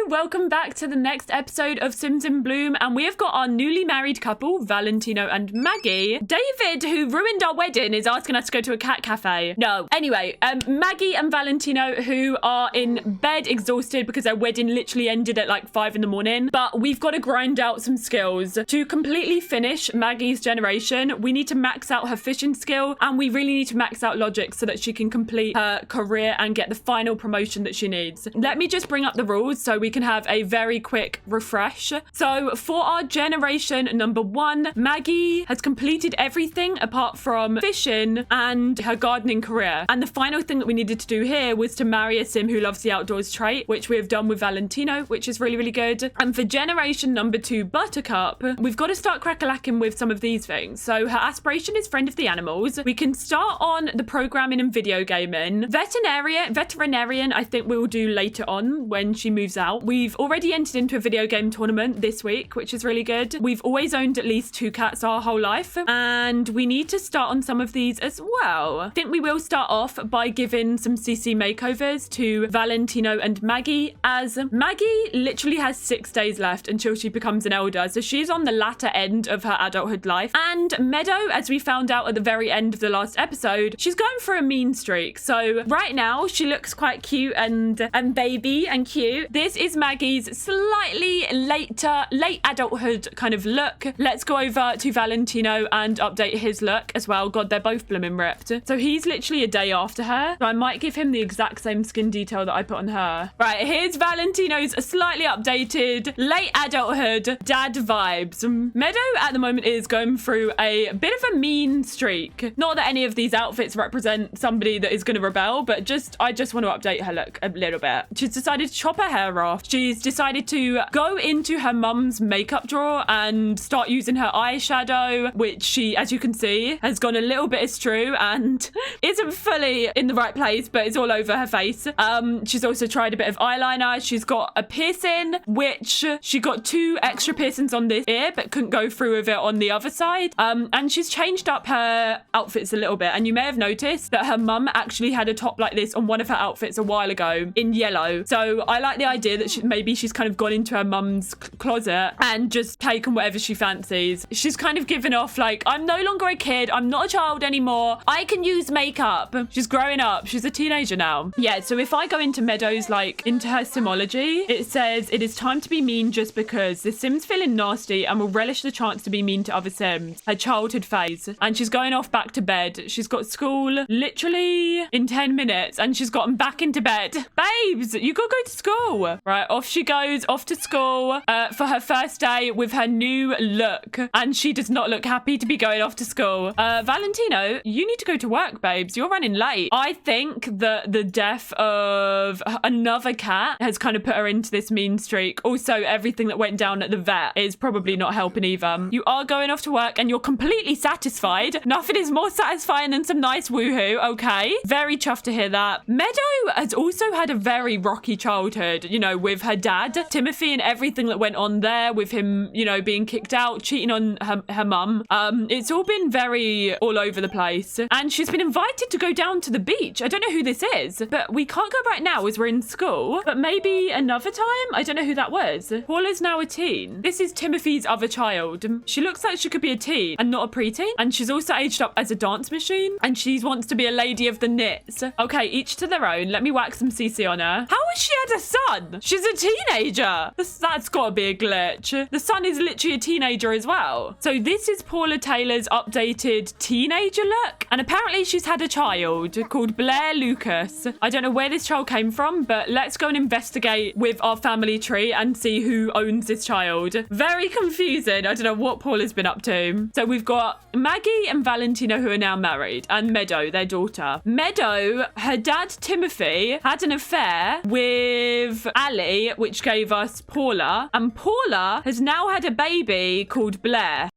welcome back to the next episode of Sims in Bloom, and we have got our newly married couple, Valentino and Maggie. David, who ruined our wedding, is asking us to go to a cat cafe. No. Anyway, Maggie and Valentino, who are in bed exhausted because their wedding literally ended at like 5 in the morning, but we've got to grind out some skills. To completely finish Maggie's generation, we need to max out her fishing skill, and we really need to max out logic so that she can complete her career and get the final promotion that she needs. Let me just bring up the rules so we can have a very quick refresh. So for our generation number 1, Maggie has completed everything apart from fishing and her gardening career. And the final thing that we needed to do here was to marry a sim who loves the outdoors trait, which we have done with Valentino, which is really, really good. And for generation number 2, Buttercup, we've got to start crack-a-lacking with some of these things. So her aspiration is friend of the animals. We can start on the programming and video gaming. Veterinarian, I think we will do later on when she moves out. We've already entered into a video game tournament this week, which is really good. We've always owned at least 2 cats our whole life, and we need to start on some of these as well. I think we will start off by giving some CC makeovers to Valentino and Maggie, as Maggie literally has 6 days left until she becomes an elder, so she's on the latter end of her adulthood life. And Meadow, as we found out at the very end of the last episode, she's going for a mean streak. So right now she looks quite cute and baby and cute. This is Maggie's slightly late adulthood kind of look. Let's go over to Valentino and update his look as well. God, they're both blooming ripped. So he's literally a day after her, so I might give him the exact same skin detail that I put on her. Right, here's Valentino's slightly updated late adulthood dad vibes. Meadow at the moment is going through a bit of a mean streak. Not that any of these outfits represent somebody that is going to rebel, but I just want to update her look a little bit. She's decided to chop her hair off. She's decided to go into her mum's makeup drawer and start using her eyeshadow, which she, as you can see, has gone a little bit astray and isn't fully in the right place, but it's all over her face. She's also tried a bit of eyeliner. She's got a piercing, which she got 2 extra piercings on this ear, but couldn't go through with it on the other side. And she's changed up her outfits a little bit. And you may have noticed that her mum actually had a top like this on one of her outfits a while ago in yellow. So I like the idea that maybe she's kind of gone into her mum's closet and just taken whatever she fancies. She's kind of given off like, I'm no longer a kid. I'm not a child anymore. I can use makeup. She's growing up. She's a teenager now. Yeah, so if I go into Meadows, like into her simology, it says it is time to be mean just because the Sim's feeling nasty and will relish the chance to be mean to other Sims. Her childhood phase. And she's going off back to bed. She's got school literally in 10 minutes and she's gotten back into bed. Babes, you gotta go to school. Right, off she goes, off to school for her first day with her new look. And she does not look happy to be going off to school. Valentino, you need to go to work, babes. You're running late. I think that the death of another cat has kind of put her into this mean streak. Also, everything that went down at the vet is probably not helping either. You are going off to work and you're completely satisfied. Nothing is more satisfying than some nice woohoo, okay? Very chuffed to hear that. Meadow has also had a very rocky childhood, you know, with her dad, Timothy, and everything that went on there with him, you know, being kicked out, cheating on her mum. It's all been very all over the place. And she's been invited to go down to the beach. I don't know who this is, but we can't go right now as we're in school, but maybe another time? I don't know who that was. Paula's now a teen. This is Timothy's other child. She looks like she could be a teen and not a preteen. And she's also aged up as a dance machine. And she wants to be a lady of the knits. Okay, each to their own. Let me whack some CC on her. How has she had a son? She's a teenager. That's got to be a glitch. The son is literally a teenager as well. So this is Paula Taylor's updated teenager look. And apparently she's had a child called Blair Lucas. I don't know where this child came from, but let's go and investigate with our family tree and see who owns this child. Very confusing. I don't know what Paula's been up to. So we've got Maggie and Valentino, who are now married, and Meadow, their daughter. Meadow, her dad Timothy, had an affair with Ali, which gave us Paula, and Paula has now had a baby called Blair.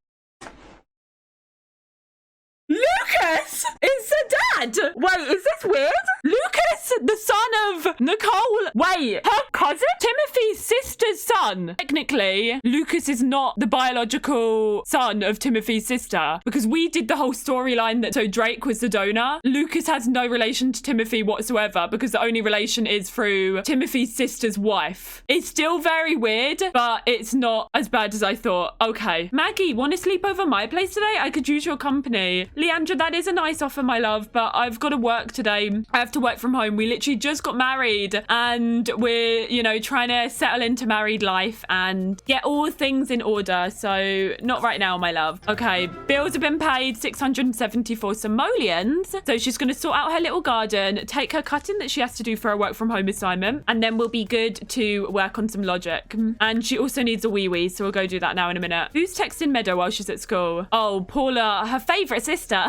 Look Lucas is the dad. Wait, is this weird? Lucas, the son of Nicole. Wait, her cousin? Timothy's sister's son. Technically, Lucas is not the biological son of Timothy's sister because we did the whole storyline that so Drake was the donor. Lucas has no relation to Timothy whatsoever because the only relation is through Timothy's sister's wife. It's still very weird, but it's not as bad as I thought. Okay. Maggie, want to sleep over my place today? I could use your company. Leandra, that is a nice offer, my love, but I've got to work today. I have to work from home. We literally just got married and we're, you know, trying to settle into married life and get all things in order. So not right now, my love. Okay. Bills have been paid, 674 simoleons. So she's going to sort out her little garden, take her cutting that she has to do for her work from home assignment, and then we'll be good to work on some logic. And she also needs a wee-wee, so we'll go do that now in a minute. Who's texting Meadow while she's at school? Oh, Paula, her favourite sister,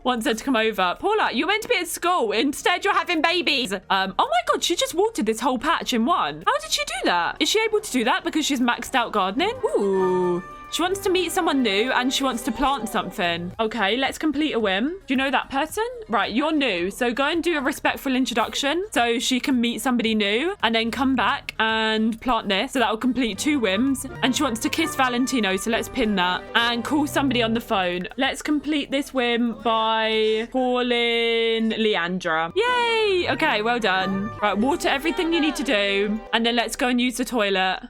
wants her to come over. Paula, you're meant to be at school. Instead, you're having babies. Oh my God, she just watered this whole patch in one. How did she do that? Is she able to do that because she's maxed out gardening? Ooh. She wants to meet someone new and she wants to plant something. Okay, let's complete a whim. Do you know that person? Right, you're new. So go and do a respectful introduction so she can meet somebody new and then come back and plant this. So that will complete 2 whims. And she wants to kiss Valentino. So let's pin that and call somebody on the phone. Let's complete this whim by calling Leandra. Yay! Okay, well done. Right, water everything you need to do. And then let's go and use the toilet.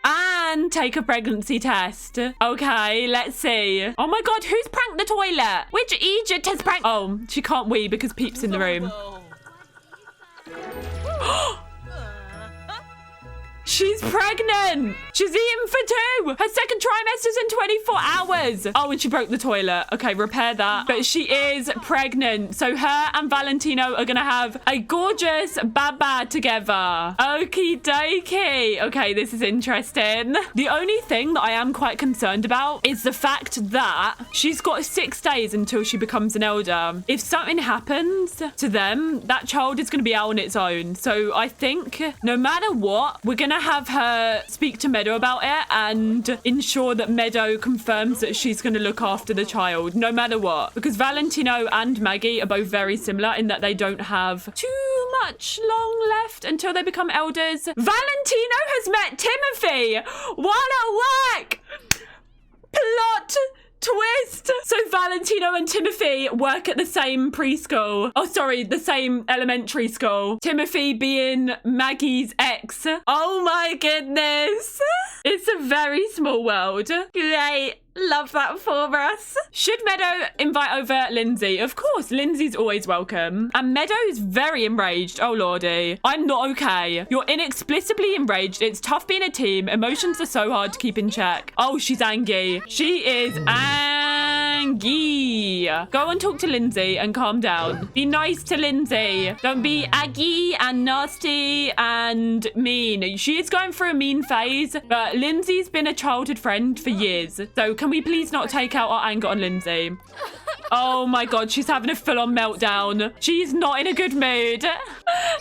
And take a pregnancy test. Okay, let's see. Oh my God, who's pranked the toilet? Which Egypt has pranked? Oh, she can't wee because Peep's in the room. She's pregnant. She's eating for 2. Her second trimester's in 24 hours. Oh, and she broke the toilet. Okay, repair that. But she is pregnant. So her and Valentino are going to have a gorgeous baba together. Okie dokie. Okay, this is interesting. The only thing that I am quite concerned about is the fact that she's got 6 days until she becomes an elder. If something happens to them, that child is going to be out on its own. So I think no matter what, we're going to have her speak to Meadow about it and ensure that Meadow confirms that she's going to look after the child no matter what, because Valentino and Maggie are both very similar in that they don't have too much long left until they become elders. Valentino has met Timothy while at work. Plot twist. So Valentino and Timothy work at the same preschool. Oh, sorry, the same elementary school. Timothy being Maggie's ex. Oh my goodness. It's a very small world. Great. Love that for us. Should Meadow invite over Lindsay? Of course, Lindsay's always welcome. And Meadow's very enraged. Oh, lordy. I'm not okay. You're inexplicably enraged. It's tough being a team. Emotions are so hard to keep in check. Oh, she's angry. She is angry. Go and talk to Lindsay and calm down. Be nice to Lindsay. Don't be aggy and nasty and mean. She is going through a mean phase, but Lindsay's been a childhood friend for years. So can we please not take out our anger on Lindsay? Oh my God, she's having a full-on meltdown. She's not in a good mood.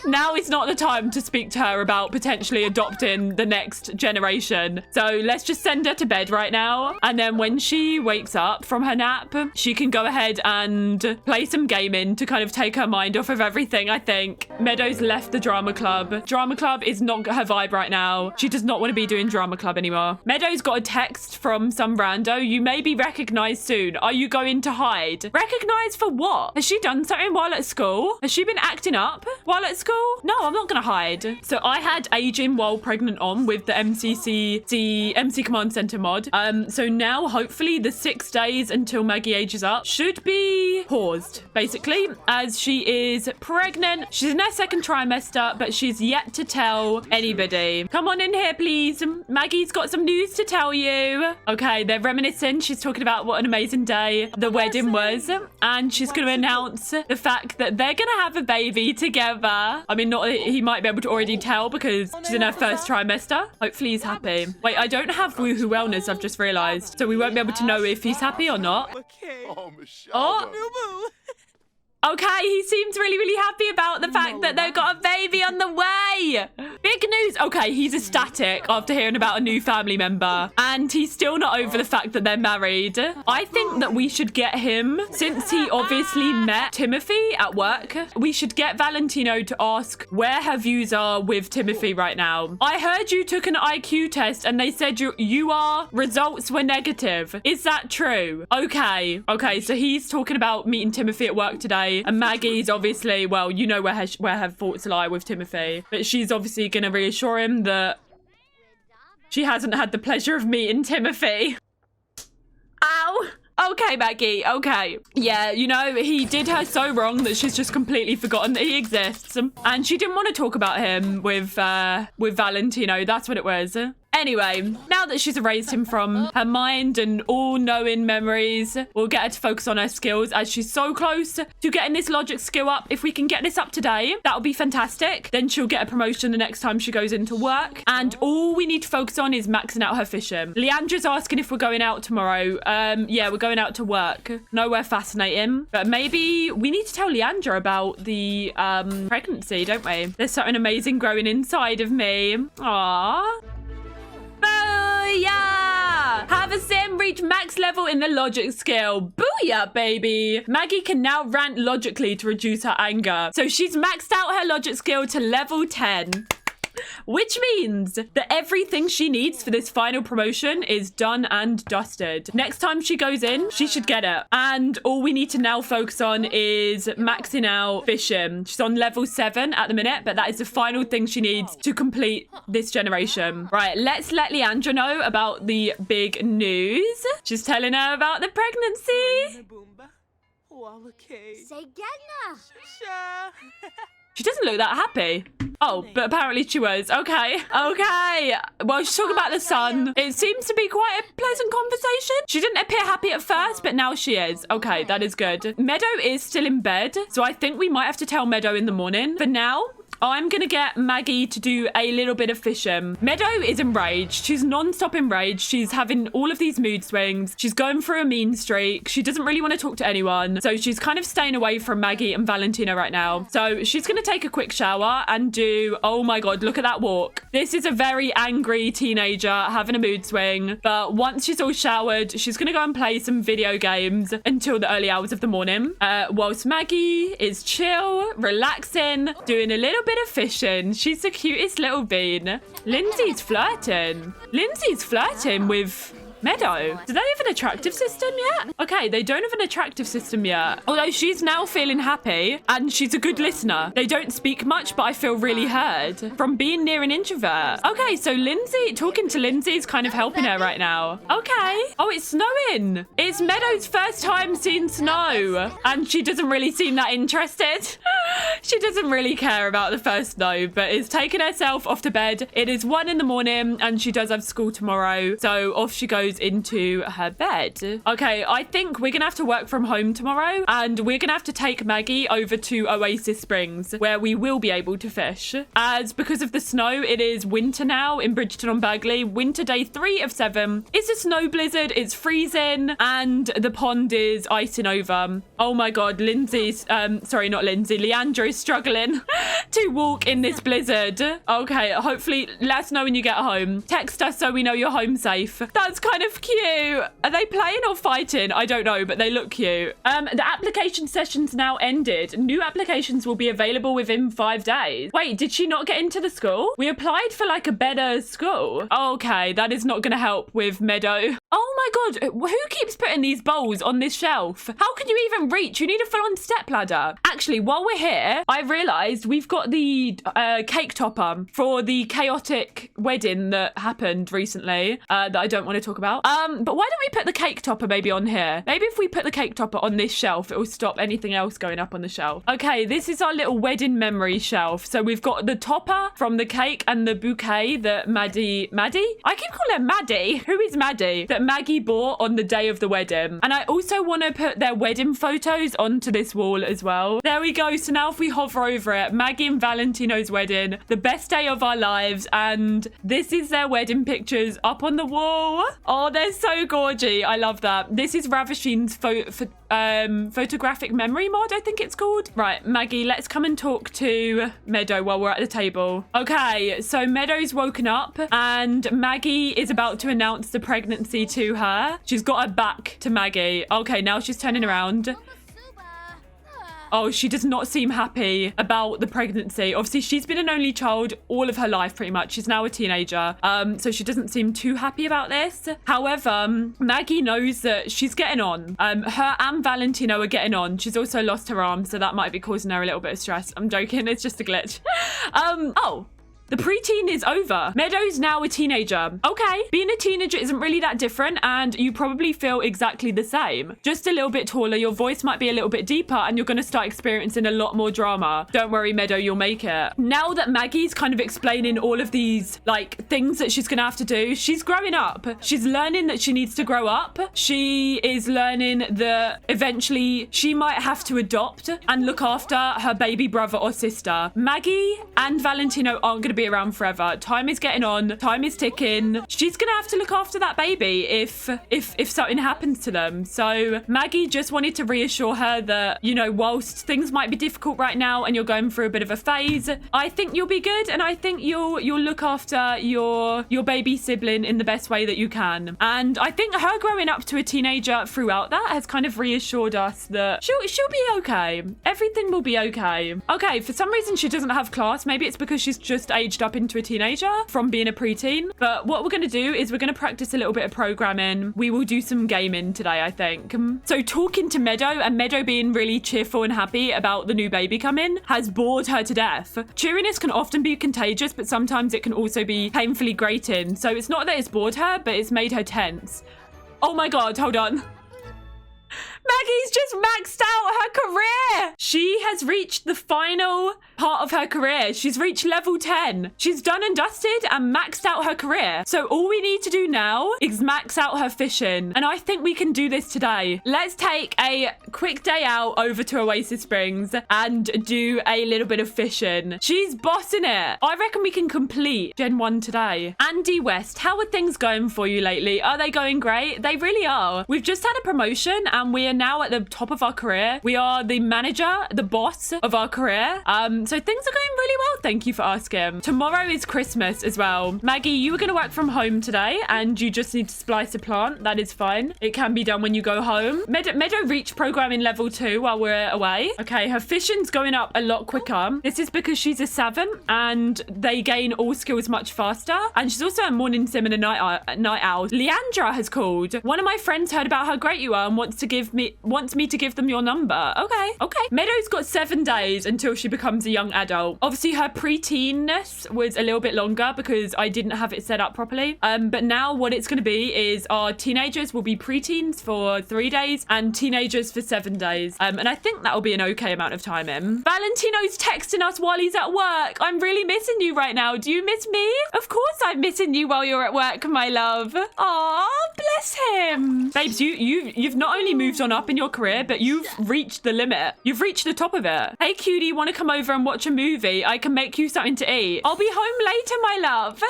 Now is not the time to speak to her about potentially adopting the next generation. So let's just send her to bed right now. And then when she wakes up from her nap, she can go ahead and play some gaming to kind of take her mind off of everything, I think. Meadows left the drama club. Drama club is not her vibe right now. She does not want to be doing drama club anymore. Meadows got a text from some rando. You may be recognized soon. Are you going to hide? Recognized for what? Has she done something while at school? Has she been acting up while at school? No, I'm not gonna hide. So I had aging while pregnant on with the MC Command Center mod. So now hopefully the 6 days until Maggie ages up should be paused, basically, as she is pregnant. She's in her second trimester, but she's yet to tell anybody. Come on in here, please. Maggie's got some news to tell you. Okay, they're reminiscing. She's talking about what an amazing day the wedding was. And she's going to announce the fact that they're going to have a baby together. I mean, not that he might be able to already tell because she's in her first trimester. Hopefully he's happy. Wait, I don't have Woohoo Wellness, I've just realised. So we won't be able to know if he's happy or not. Oh, Okay, he seems really, really happy about the fact that they've got a baby on the way. Big news. Okay, he's ecstatic after hearing about a new family member. And he's still not over the fact that they're married. I think that we should get him, since he obviously met Timothy at work, we should get Valentino to ask where her views are with Timothy right now. I heard you took an IQ test and they said your results were negative. Is that true? Okay, so he's talking about meeting Timothy at work today. And Maggie's obviously, well, you know where her thoughts lie with Timothy. But she's obviously going to reassure him that she hasn't had the pleasure of meeting Timothy. Ow. Okay, Maggie, okay. Yeah, you know, he did her so wrong that she's just completely forgotten that he exists. And she didn't want to talk about him with Valentino. That's what it was. Anyway, now that she's erased him from her mind and all-knowing memories, we'll get her to focus on her skills as she's so close to getting this logic skill up. If we can get this up today, that'll be fantastic. Then she'll get a promotion the next time she goes into work. And all we need to focus on is maxing out her fishing. Leandra's asking if we're going out tomorrow. Yeah, we're going out to work. Nowhere fascinating. But maybe we need to tell Leandra about the pregnancy, don't we? There's something amazing growing inside of me. Aww. Booyah! Have a sim reach max level in the logic skill. Booyah, baby! Maggie can now rant logically to reduce her anger. So she's maxed out her logic skill to level 10. Which means that everything she needs for this final promotion is done and dusted. Next time she goes in, she should get it. And all we need to now focus on is maxing out fishing. She's on level 7 at the minute, but that is the final thing she needs to complete this generation. Right, let's let Leandra know about the big news. She's telling her about the pregnancy. She doesn't look that happy. Oh, but apparently she was. Okay. Well, she's talking about the sun. It seems to be quite a pleasant conversation. She didn't appear happy at first, but now she is. Okay, that is good. Meadow is still in bed, so I think we might have to tell Meadow in the morning. For now, I'm going to get Maggie to do a little bit of fishing. Meadow is enraged. She's non-stop enraged. She's having all of these mood swings. She's going through a mean streak. She doesn't really want to talk to anyone. So she's kind of staying away from Maggie and Valentino right now. So she's going to take a quick shower and do... Oh my God, look at that walk. This is a very angry teenager having a mood swing. But once she's all showered, she's going to go and play some video games until the early hours of the morning. Whilst Maggie is chill, relaxing, doing a little bit of fishing. She's the cutest little bean. Lindsay's flirting. Lindsay's flirting with Meadow. Do they have an attractive system yet? Okay, they don't have an attractive system yet. Although she's now feeling happy and she's a good listener. They don't speak much, but I feel really heard from being near an introvert. Okay, so Lindsay, talking to Lindsay is kind of helping her right now. Okay. Oh, it's snowing. It's Meadow's first time seeing snow and she doesn't really seem that interested. She doesn't really care about the first snow, but is taking herself off to bed. It is 1 a.m. and she does have school tomorrow. So off she goes into her bed. Okay, I think we're gonna have to work from home tomorrow and we're gonna have to take Maggie over to Oasis Springs where we will be able to fish. As because of the snow, it is winter now in Bridgeton on Burgley. Winter day 3 of 7. It's a snow blizzard, it's freezing and the pond is icing over. Oh my God, Lindsay's, sorry, not Lindsay, Leandra is struggling to walk in this blizzard. Okay, hopefully let us know when you get home. Text us so we know you're home safe. That's kind of cute. Are they playing or fighting? I don't know, but they look cute. The application session's now ended. New applications will be available within 5 days. Wait, did she not get into the school? We applied for like a better school. Okay, that is not going to help with Meadow. Oh my God, who keeps putting these bowls on this shelf? How can you even reach? You need a full-on step ladder. Actually, while we're here, I realized we've got the cake topper for the chaotic wedding that happened recently that I don't want to talk about. But why don't we put the cake topper maybe on here? Maybe if we put the cake topper on this shelf, it will stop anything else going up on the shelf. Okay, this is our little wedding memory shelf. So we've got the topper from the cake and the bouquet that Maddie? I keep calling her Maddie. Who is Maddie? That Maggie bought on the day of the wedding. And I also want to put their wedding photos onto this wall as well. There we go. So now if we hover over it, Maggie and Valentino's wedding, the best day of our lives. And this is their wedding pictures up on the wall. Oh, they're so gorgy. I love that. This is Ravisheen's photographic memory mod, I think it's called. Right, Maggie, let's come and talk to Meadow while we're at the table. Okay, so Meadow's woken up and Maggie is about to announce the pregnancy to her. She's got her back to Maggie. Okay, now she's turning around. Oh, she does not seem happy about the pregnancy. Obviously, she's been an only child all of her life, pretty much. She's now a teenager. So she doesn't seem too happy about this. However, Maggie knows that she's getting on. Her and Valentino are getting on. She's also lost her arm, so that might be causing her a little bit of stress. I'm joking. It's just a glitch. Oh. The preteen is over. Meadow's now a teenager. Okay, being a teenager isn't really that different and you probably feel exactly the same. Just a little bit taller, your voice might be a little bit deeper and you're going to start experiencing a lot more drama. Don't worry, Meadow, you'll make it. Now that Maggie's kind of explaining all of these like things that she's going to have to do, she's growing up. She's learning that she needs to grow up. She is learning that eventually she might have to adopt and look after her baby brother or sister. Maggie and Valentino aren't going to be around forever. Time is getting on. Time is ticking. She's gonna have to look after that baby if something happens to them. So Maggie just wanted to reassure her that, you know, whilst things might be difficult right now and you're going through a bit of a phase, I think you'll be good and I think you'll look after your baby sibling in the best way that you can. And I think her growing up to a teenager throughout that has kind of reassured us that she'll be okay. Everything will be okay. Okay, for some reason she doesn't have class. Maybe it's because she's just aged up into a teenager from being a preteen. But what we're going to do is we're going to practice a little bit of programming. We will do some gaming today, I think. So talking to Meadow and Meadow being really cheerful and happy about the new baby coming has bored her to death. Cheeriness can often be contagious, but sometimes it can also be painfully grating. So it's not that it's bored her, but it's made her tense. Oh my God, hold on. Maggie's just maxed out her career. She has reached the final part of her career. She's reached level 10. She's done and dusted and maxed out her career. So all we need to do now is max out her fishing. And I think we can do this today. Let's take a quick day out over to Oasis Springs and do a little bit of fishing. She's bossing it. I reckon we can complete Gen 1 today. Andy West, how are things going for you lately? Are they going great? They really are. We've just had a promotion and we are now at the top of our career. We are the manager, the boss of our career. So things are going really well. Thank you for asking. Tomorrow is Christmas as well. Maggie, you were going to work from home today and you just need to splice a plant. That is fine. It can be done when you go home. Meadow reached programming level 2 while we're away. Okay, her fishing's going up a lot quicker. This is because she's a 7 and they gain all skills much faster. And she's also a morning sim and a night owl. Leandra has called. One of my friends heard about how great you are and wants me to give them your number. Okay. Meadow's got 7 days until she becomes a young adult. Obviously, her preteenness was a little bit longer because I didn't have it set up properly. But now what it's going to be is our teenagers will be preteens for 3 days and teenagers for 7 days. And I think that'll be an okay amount of time in. Valentino's texting us while he's at work. I'm really missing you right now. Do you miss me? Of course I'm missing you while you're at work, my love. Aw, bless him. Babes, you've not only moved on up in your career, but you've reached the limit. You've reached the top of it. Hey, cutie, want to come over and watch a movie? I can make you something to eat. I'll be home later, my love.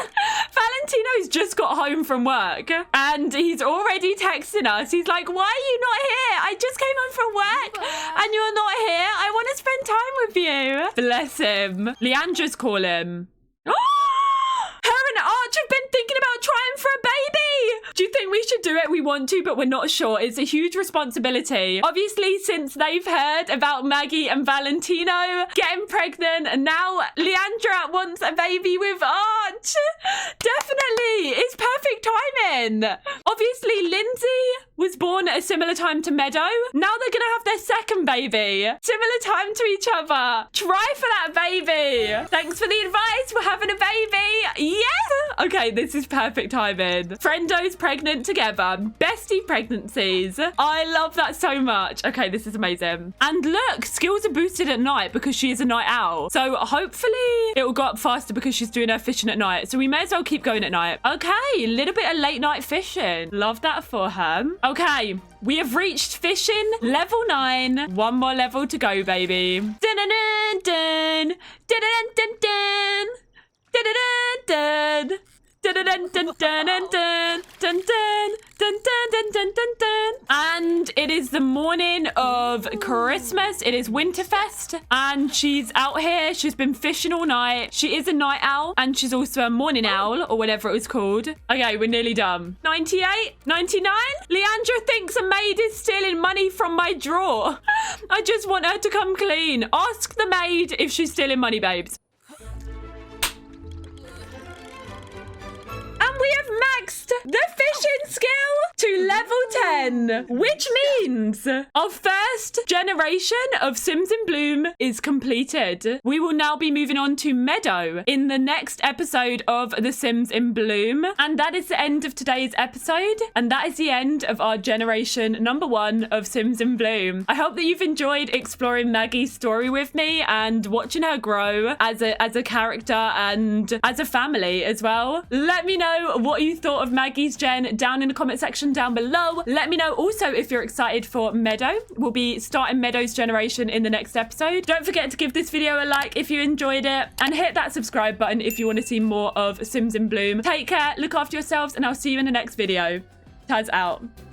Valentino's just got home from work and he's already texting us. He's like, why are you not here? I just came home from work and you're not here. I want to spend time with you. Bless him. Leandra's calling. Her and Arch have been thinking about trying for a baby. Do you think we should do it? We want to, but we're not sure. It's a huge responsibility. Obviously, since they've heard about Maggie and Valentino getting pregnant, and now Leandra wants a baby with Arch. Definitely. It's perfect timing. Obviously, Lindsay was born at a similar time to Meadow. Now they're going to have their second baby. Similar time to each other. Try for that baby. Thanks for the advice. We're having a baby. Yes. Okay, this is perfect timing. Friendos pregnant together. Bestie pregnancies. I love that so much. Okay, this is amazing. And look, skills are boosted at night because she is a night owl. So hopefully it will go up faster because she's doing her fishing at night. So we may as well keep going at night. Okay, a little bit of late night fishing. Love that for her. Okay, we have reached fishing level 9. One more level to go, baby. Dun dun dun dun dun dun dun dun dun dun dun And it is the morning of Christmas. It is Winterfest. And she's out here. She's been fishing all night. She is a night owl. And she's also a morning owl, or whatever it was called. Okay, we're nearly done. 98? 99? Leandra thinks a maid is stealing money from my drawer. I just want her to come clean. Ask the maid if she's stealing money, babes. And we have maxed the fishing skill to level 10, which means our first generation of Sims in Bloom is completed. We will now be moving on to Meadow in the next episode of The Sims in Bloom. And that is the end of today's episode. And that is the end of our generation number 1 of Sims in Bloom. I hope that you've enjoyed exploring Maggie's story with me and watching her grow as a character and as a family as well. Let me know what you thought of Maggie's gen down in the comment section down below. Let me know also if you're excited for Meadow. We'll be starting Meadow's generation in the next episode. Don't forget to give this video a like if you enjoyed it and hit that subscribe button if you want to see more of Sims in Bloom. Take care, look after yourselves, and I'll see you in the next video. Taz out.